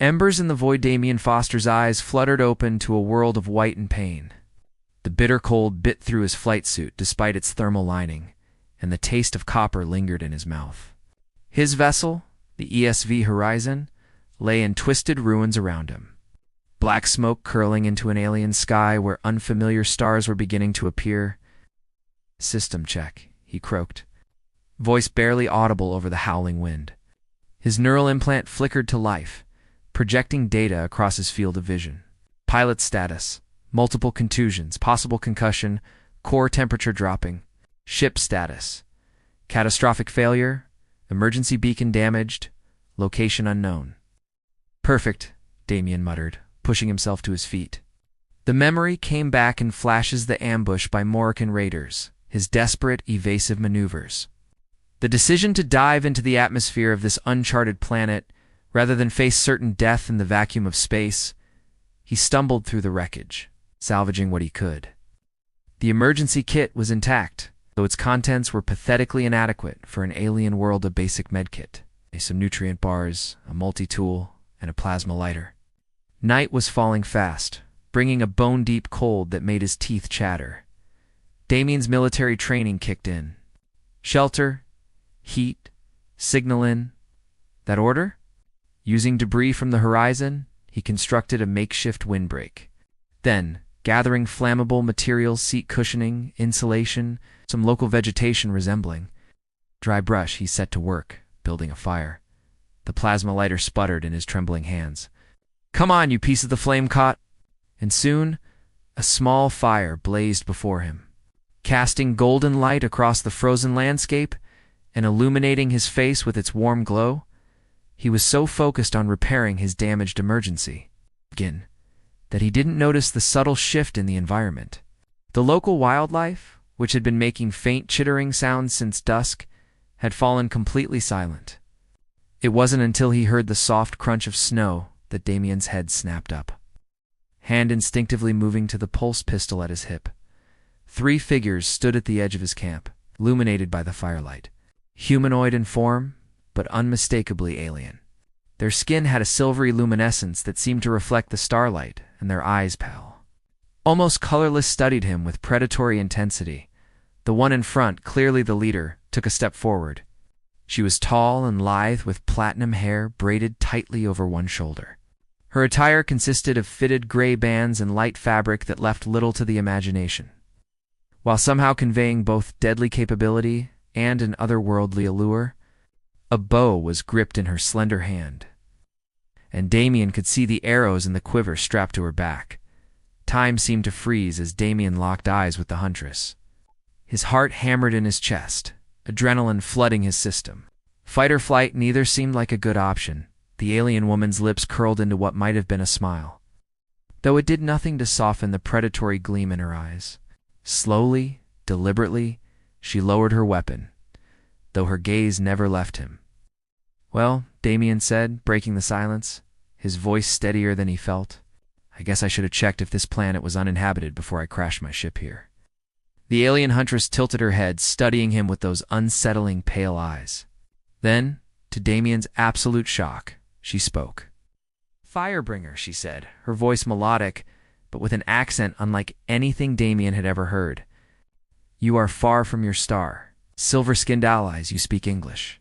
Embers in the void. Damien Foster's eyes fluttered open to a world of white and pain. The bitter cold bit through his flight suit despite its thermal lining, and the taste of copper lingered in his mouth. His vessel, the ESV Horizon, lay in twisted ruins around him. Black smoke curling into an alien sky where unfamiliar stars were beginning to appear. "System check," he croaked, voice barely audible over the howling wind. His neural implant flickered to life, projecting data across his field of vision. Pilot status, multiple contusions, possible concussion, core temperature dropping. Ship status, catastrophic failure, emergency beacon damaged, location unknown. "Perfect," Damien muttered, pushing himself to his feet. The memory came back in flashes: the ambush by Morrican raiders, his desperate, evasive maneuvers. The decision to dive into the atmosphere of this uncharted planet rather than face certain death in the vacuum of space. He stumbled through the wreckage, salvaging what he could. The emergency kit was intact, though its contents were pathetically inadequate for an alien world. A basic medkit, some nutrient bars, a multi-tool, and a plasma lighter. Night was falling fast, bringing a bone-deep cold that made his teeth chatter. Damien's military training kicked in. Shelter, heat, signal in. That order? Using debris from the horizon, he constructed a makeshift windbreak. Then, gathering flammable materials, seat cushioning, insulation, some local vegetation resembling dry brush, he set to work, building a fire. The plasma lighter sputtered in his trembling hands. "Come on, you piece of the flame caught!" And soon, a small fire blazed before him, casting golden light across the frozen landscape and illuminating his face with its warm glow. He was so focused on repairing his damaged emergency beacon that he didn't notice the subtle shift in the environment. The local wildlife, which had been making faint chittering sounds since dusk, had fallen completely silent. It wasn't until he heard the soft crunch of snow that Damien's head snapped up, hand instinctively moving to the pulse pistol at his hip. 3 figures stood at the edge of his camp, illuminated by the firelight. Humanoid in form, but unmistakably alien. Their skin had a silvery luminescence that seemed to reflect the starlight, and their eyes pale, almost colorless, studied him with predatory intensity. The one in front, clearly the leader, took a step forward. She was tall and lithe, with platinum hair braided tightly over one shoulder. Her attire consisted of fitted gray bands and light fabric that left little to the imagination, while somehow conveying both deadly capability and an otherworldly allure. A bow was gripped in her slender hand, and Damien could see the arrows in the quiver strapped to her back. Time seemed to freeze as Damien locked eyes with the Huntress. His heart hammered in his chest, adrenaline flooding his system. Fight or flight, neither seemed like a good option. The alien woman's lips curled into what might have been a smile, though it did nothing to soften the predatory gleam in her eyes. Slowly, deliberately, she lowered her weapon, though her gaze never left him. "Well," Damien said, breaking the silence, his voice steadier than he felt, "I guess I should have checked if this planet was uninhabited before I crashed my ship here." The alien huntress tilted her head, studying him with those unsettling pale eyes. Then, to Damien's absolute shock, she spoke. "Firebringer," she said, her voice melodic, but with an accent unlike anything Damien had ever heard. "You are far from your star. Silver-skinned allies, you speak English."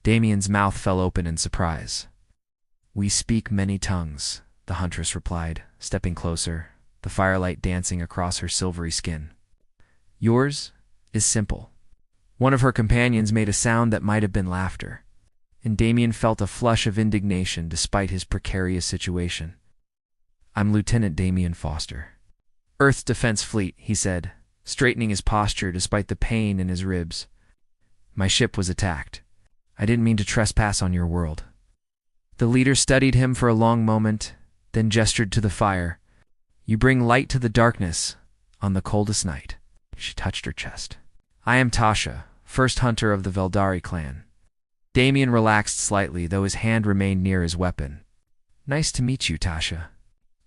Damien's mouth fell open in surprise. "We speak many tongues," the huntress replied, stepping closer, the firelight dancing across her silvery skin. "Yours is simple." One of her companions made a sound that might have been laughter, and Damien felt a flush of indignation despite his precarious situation. "I'm Lieutenant Damien Foster. Earth's Defense Fleet," he said, straightening his posture despite the pain in his ribs. "My ship was attacked. I didn't mean to trespass on your world." The leader studied him for a long moment, then gestured to the fire. "You bring light to the darkness on the coldest night." She touched her chest. "I am Tasha, first hunter of the Veldari clan." Damien relaxed slightly, though his hand remained near his weapon. "Nice to meet you, Tasha.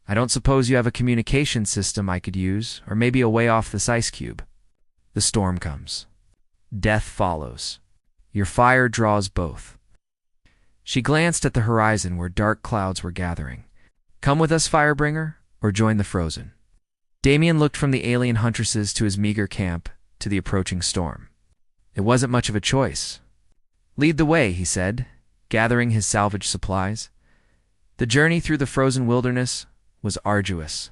I don't suppose you have a communication system I could use, or maybe a way off this ice cube." "The storm comes. Death follows. Your fire draws both. She glanced at the horizon where dark clouds were gathering. Come with us, Firebringer, or join the Frozen. Damien looked from the alien Huntresses to his meager camp to the approaching storm. It wasn't much of a choice. Lead the way, he said, gathering his salvage supplies. The journey through the frozen wilderness was arduous.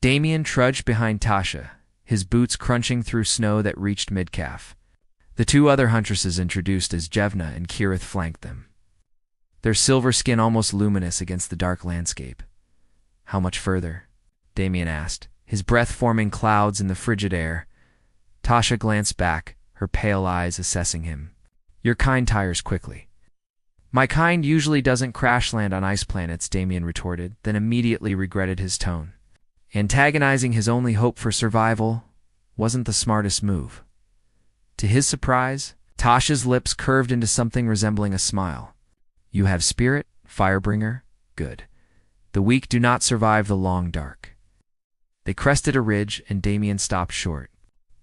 Damien trudged behind Tasha, his boots crunching through snow that reached mid-calf. The two other Huntresses, introduced as Jevna and Kirith, flanked them, their silver skin almost luminous against the dark landscape. How much further? Damien asked, his breath forming clouds in the frigid air. Tasha glanced back, her pale eyes assessing him. Your kind tires quickly. My kind usually doesn't crash land on ice planets, Damien retorted, then immediately regretted his tone. Antagonizing his only hope for survival wasn't the smartest move. To his surprise, Tasha's lips curved into something resembling a smile. You have spirit, Firebringer? Good. The weak do not survive the long dark. They crested a ridge, and Damien stopped short.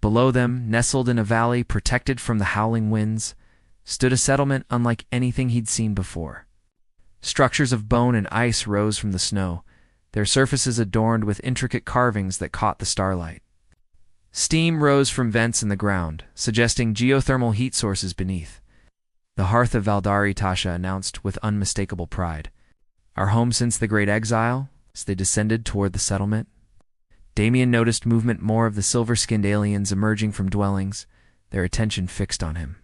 Below them, nestled in a valley protected from the howling winds, stood a settlement unlike anything he'd seen before. Structures of bone and ice rose from the snow, their surfaces adorned with intricate carvings that caught the starlight. Steam rose from vents in the ground, suggesting geothermal heat sources beneath. The hearth of Valdari, Tasha announced with unmistakable pride. Our home since the Great Exile, as they descended toward the settlement. Damien noticed movement more of the silver-skinned aliens emerging from dwellings, their attention fixed on him.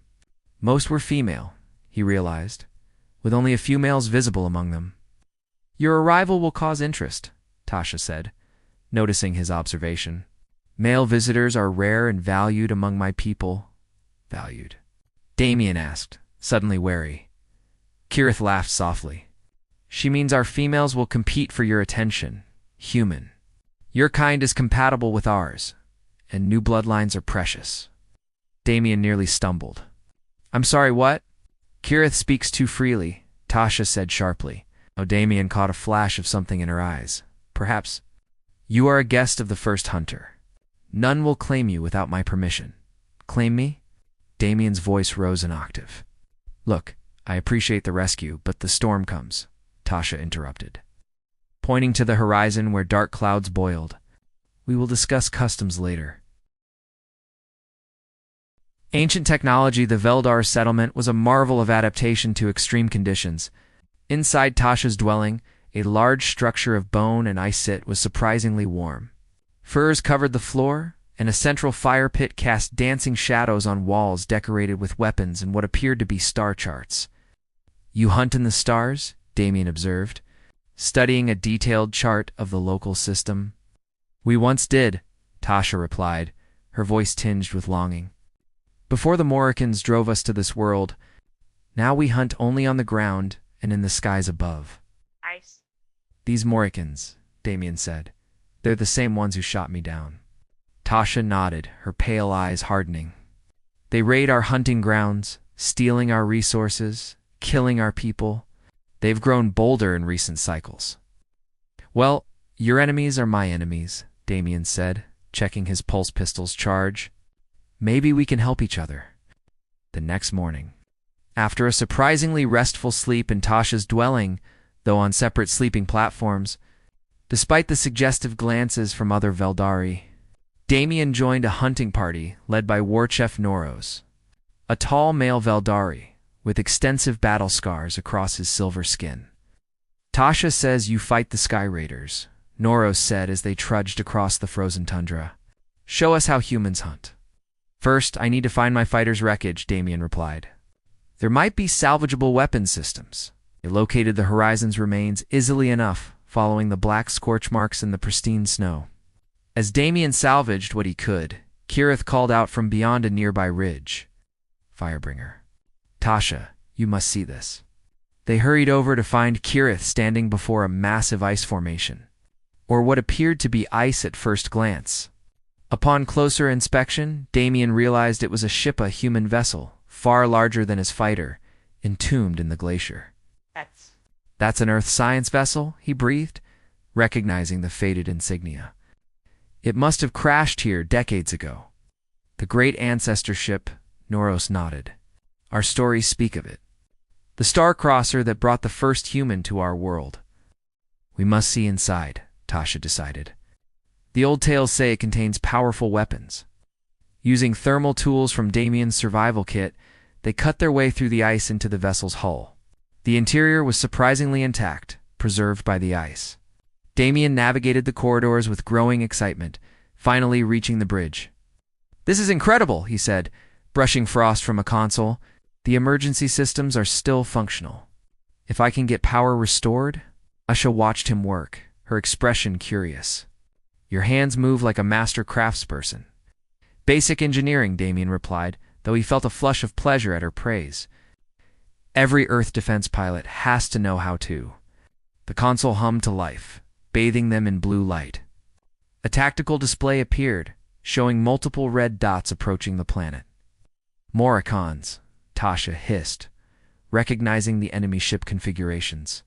Most were female, he realized, with only a few males visible among them. Your arrival will cause interest, Tasha said, noticing his observation. Male visitors are rare and valued among my people. Valued? Damien asked, suddenly wary. Kirith laughed softly. She means our females will compete for your attention. Human. Your kind is compatible with ours, and new bloodlines are precious. Damien nearly stumbled. I'm sorry, what? Kirith speaks too freely, Tasha said sharply. Oh, Damien caught a flash of something in her eyes. Perhaps. You are a guest of the first hunter. None will claim you without my permission. Claim me? Damien's voice rose an octave. Look, I appreciate the rescue, but the storm comes, Tasha interrupted, pointing to the horizon where dark clouds boiled. We will discuss customs later. Ancient technology, the Veldar settlement was a marvel of adaptation to extreme conditions. Inside Tasha's dwelling, a large structure of bone and ice was surprisingly warm. Furs covered the floor, and a central fire pit cast dancing shadows on walls decorated with weapons and what appeared to be star charts. You hunt in the stars? Damien observed, studying a detailed chart of the local system. We once did, Tasha replied, her voice tinged with longing. Before the Morricans drove us to this world, now we hunt only on the ground and in the skies above. Ice. These Morricans, Damien said. They're the same ones who shot me down. Tasha nodded, her pale eyes hardening. They raid our hunting grounds, stealing our resources, killing our people. They've grown bolder in recent cycles. Well, your enemies are my enemies, Damien said, checking his pulse pistol's charge. Maybe we can help each other. The next morning, after a surprisingly restful sleep in Tasha's dwelling, though on separate sleeping platforms, despite the suggestive glances from other Veldari, Damien joined a hunting party led by War Chef Noros, a tall male Veldari with extensive battle scars across his silver skin. Tasha says you fight the Sky Raiders, Noros said as they trudged across the frozen tundra. Show us how humans hunt. First, I need to find my fighter's wreckage, Damien replied. There might be salvageable weapon systems. They located the horizon's remains easily enough, following the black scorch marks in the pristine snow. As Damien salvaged what he could, Kirith called out from beyond a nearby ridge. Firebringer. Tasha, you must see this. They hurried over to find Kirith standing before a massive ice formation, or what appeared to be ice at first glance. Upon closer inspection, Damien realized it was a ship, a human vessel, far larger than his fighter, entombed in the glacier. That's an Earth science vessel, he breathed, recognizing the faded insignia. It must have crashed here decades ago. The great ancestor ship, Noros nodded. Our stories speak of it. The star-crosser that brought the first human to our world. We must see inside, Tasha decided. The old tales say it contains powerful weapons. Using thermal tools from Damien's survival kit, they cut their way through the ice into the vessel's hull. The interior was surprisingly intact, preserved by the ice. Damien navigated the corridors with growing excitement, finally reaching the bridge. "This is incredible," he said, brushing frost from a console. "The emergency systems are still functional. If I can get power restored?" Asha watched him work, her expression curious. "Your hands move like a master craftsperson." "Basic engineering," Damien replied, though he felt a flush of pleasure at her praise. "Every Earth defense pilot has to know how to." The console hummed to life, bathing them in blue light. A tactical display appeared, showing multiple red dots approaching the planet. "Moricons," Tasha hissed, recognizing the enemy ship configurations.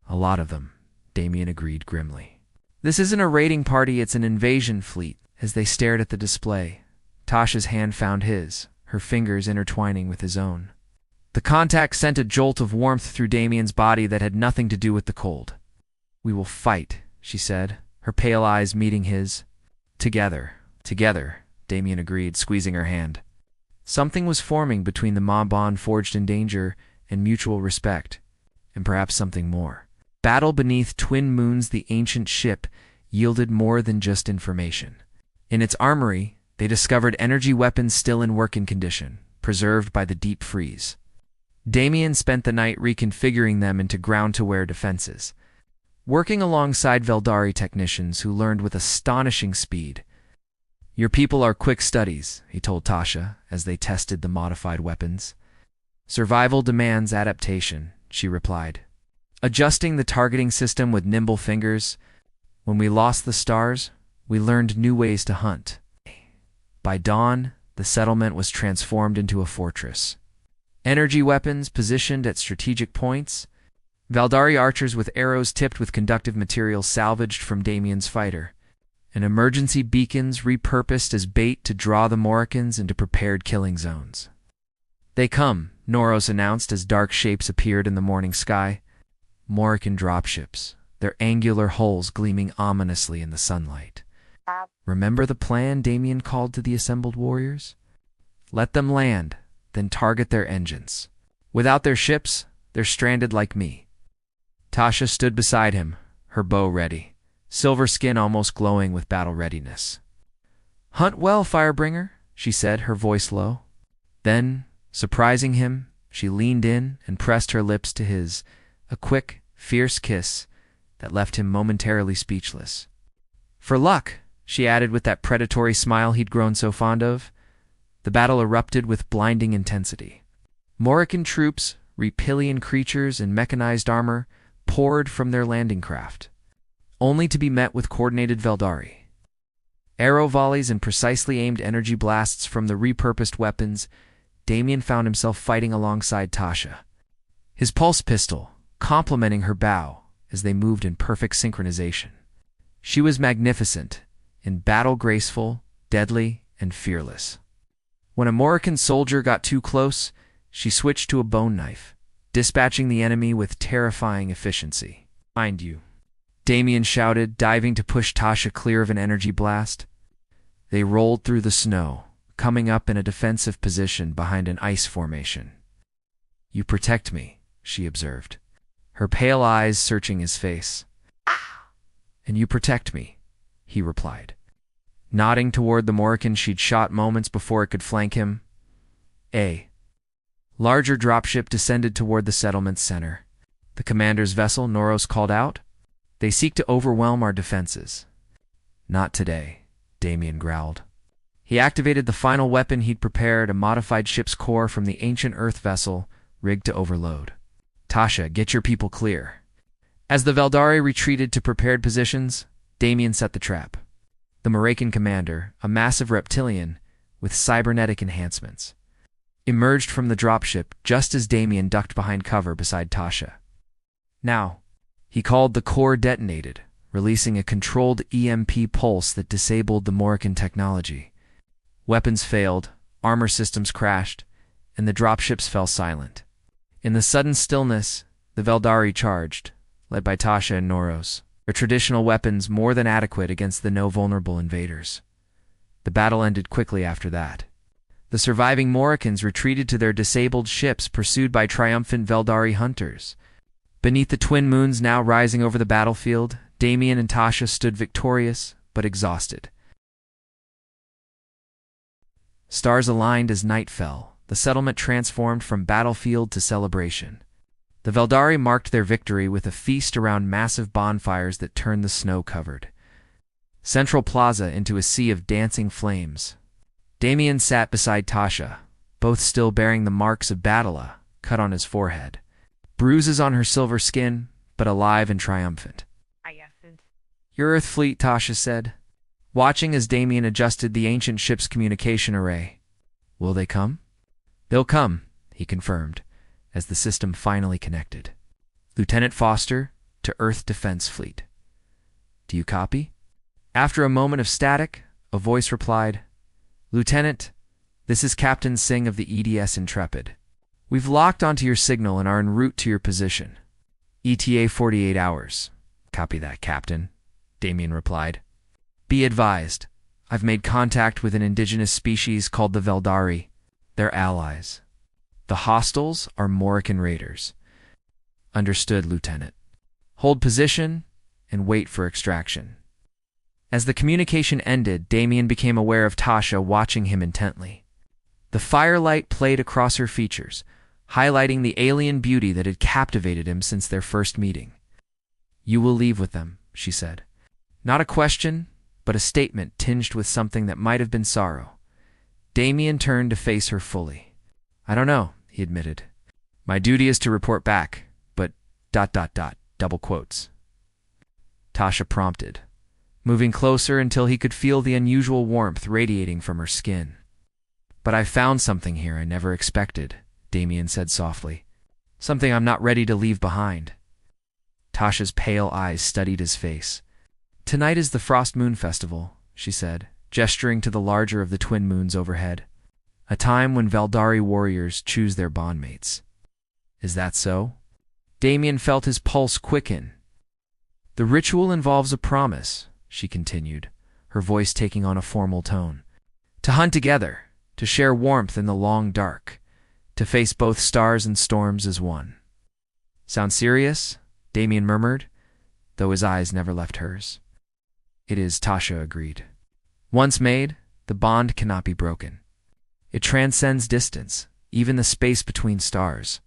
"A lot of them," Damien agreed grimly. "This isn't a raiding party, it's an invasion fleet." As they stared at the display, Tasha's hand found his, her fingers intertwining with his own. The contact sent a jolt of warmth through Damien's body that had nothing to do with the cold. "We will fight," she said, her pale eyes meeting his. Together, Damien agreed, squeezing her hand. Something was forming between the bond forged in danger and mutual respect, and perhaps something more. Battle beneath Twin Moons, the ancient ship, yielded more than just information. In its armory, they discovered energy weapons still in working condition, preserved by the deep freeze. Damien spent the night reconfiguring them into ground-to-wear defenses, working alongside Veldari technicians who learned with astonishing speed. "Your people are quick studies," he told Tasha as they tested the modified weapons. "Survival demands adaptation," she replied. "Adjusting the targeting system with nimble fingers. When we lost the stars, we learned new ways to hunt." By dawn, the settlement was transformed into a fortress. Energy weapons positioned at strategic points, Veldari archers with arrows tipped with conductive materials salvaged from Damien's fighter, and emergency beacons repurposed as bait to draw the Moricans into prepared killing zones. "They come," Noros announced as dark shapes appeared in the morning sky. Morican dropships, their angular hulls gleaming ominously in the sunlight. "Remember the plan?" Damien called to the assembled warriors. "Let them land, then target their engines. Without their ships, they're stranded like me." Tasha stood beside him, her bow ready, silver skin almost glowing with battle readiness. "Hunt well, Firebringer," she said, her voice low. Then, surprising him, she leaned in and pressed her lips to his, a quick, fierce kiss that left him momentarily speechless. "For luck," she added with that predatory smile he'd grown so fond of. The battle erupted with blinding intensity. Morican troops, reptilian creatures in mechanized armor, poured from their landing craft, only to be met with coordinated Veldari. Arrow volleys and precisely aimed energy blasts from the repurposed weapons, Damien found himself fighting alongside Tasha, his pulse pistol complementing her bow as they moved in perfect synchronization. She was magnificent, in battle graceful, deadly, and fearless. When a Morican soldier got too close, she switched to a bone knife, dispatching the enemy with terrifying efficiency. "Behind you," Damien shouted, diving to push Tasha clear of an energy blast. They rolled through the snow, coming up in a defensive position behind an ice formation. "You protect me," she observed, her pale eyes searching his face. "And you protect me," he replied, nodding toward the Morican she'd shot moments before it could flank him. A larger dropship descended toward the settlement's center. "The commander's vessel," Noros called out. "They seek to overwhelm our defenses." "Not today," Damien growled. He activated the final weapon he'd prepared, a modified ship's core from the ancient Earth vessel, rigged to overload. "Tasha, get your people clear." As the Veldari retreated to prepared positions, Damien set the trap. The Moroccan commander, a massive reptilian with cybernetic enhancements, emerged from the dropship just as Damien ducked behind cover beside Tasha. "Now," he called. The core detonated, releasing a controlled EMP pulse that disabled the Moroccan technology. Weapons failed, armor systems crashed, and the dropships fell silent. In the sudden stillness, the Veldari charged, led by Tasha and Noros, their traditional weapons more than adequate against the no-vulnerable invaders. The battle ended quickly after that. The surviving Morricans retreated to their disabled ships pursued by triumphant Veldari hunters. Beneath the twin moons now rising over the battlefield, Damien and Tasha stood victorious, but exhausted. Stars aligned as night fell. The settlement transformed from battlefield to celebration. The Veldari marked their victory with a feast around massive bonfires that turned the snow-covered Central Plaza into a sea of dancing flames. Damien sat beside Tasha, both still bearing the marks of battle cut on his forehead. Bruises on her silver skin, but alive and triumphant. "Your Earth fleet," Tasha said, watching as Damien adjusted the ancient ship's communication array. "Will they come?" "They'll come," he confirmed, as the system finally connected. "Lieutenant Foster, to Earth Defense Fleet." "Do you copy?" After a moment of static, a voice replied, "Lieutenant, this is Captain Singh of the EDS Intrepid. We've locked onto your signal and are en route to your position. ETA 48 hours. "Copy that, Captain," Damien replied. "Be advised, I've made contact with an indigenous species called the Veldari. They're allies. The hostiles are Morrican raiders." "Understood, Lieutenant. Hold position and wait for extraction." As the communication ended, Damien became aware of Tasha watching him intently. The firelight played across her features, highlighting the alien beauty that had captivated him since their first meeting. "You will leave with them," she said. Not a question, but a statement tinged with something that might have been sorrow. Damien turned to face her fully. "I don't know," he admitted. "My duty is to report back, but ... double quotes." Tasha prompted, moving closer until he could feel the unusual warmth radiating from her skin. "But I found something here I never expected," Damien said softly. "Something I'm not ready to leave behind." Tasha's pale eyes studied his face. "Tonight is the Frost Moon Festival," she said, gesturing to the larger of the twin moons overhead. "A time when Veldari warriors choose their bondmates." "Is that so?" Damien felt his pulse quicken. "The ritual involves a promise," she continued, her voice taking on a formal tone. "To hunt together, to share warmth in the long dark, to face both stars and storms as one." "Sound serious?" Damien murmured, though his eyes never left hers. "It is," Tasha agreed. "Once made, the bond cannot be broken. It transcends distance, even the space between stars."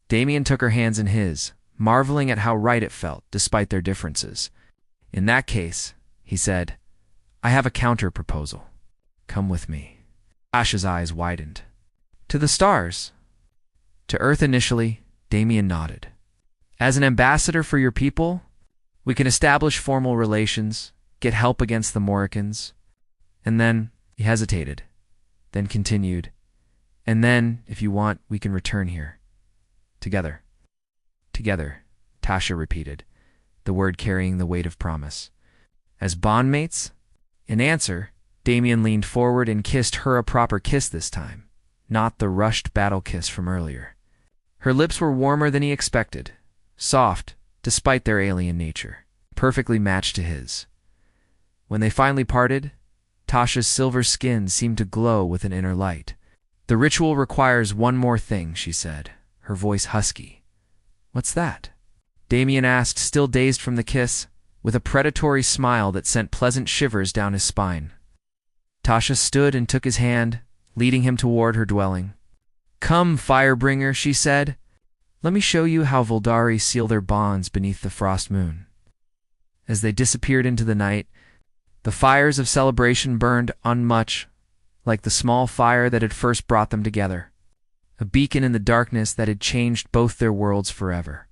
Damien took her hands in his, marveling at how right it felt, despite their differences. "In that case," he said, "I have a counter-proposal. Come with me." Tasha's eyes widened. "To the stars?" "To Earth initially," Damien nodded. "As an ambassador for your people, we can establish formal relations, get help against the Morricans, and then," he hesitated, then continued, "and then, if you want, we can return here. Together." "Together," Tasha repeated, the word carrying the weight of promise. "As bondmates?" In answer, Damien leaned forward and kissed her a proper kiss this time, not the rushed battle kiss from earlier. Her lips were warmer than he expected, soft, despite their alien nature, perfectly matched to his. When they finally parted, Tasha's silver skin seemed to glow with an inner light. "The ritual requires one more thing," she said, her voice husky. "What's that?" Damien asked, still dazed from the kiss, with a predatory smile that sent pleasant shivers down his spine. Tasha stood and took his hand, leading him toward her dwelling. "Come, Firebringer," she said. "Let me show you how Veldari seal their bonds beneath the frost moon." As they disappeared into the night, the fires of celebration burned unmuch, like the small fire that had first brought them together, a beacon in the darkness that had changed both their worlds forever.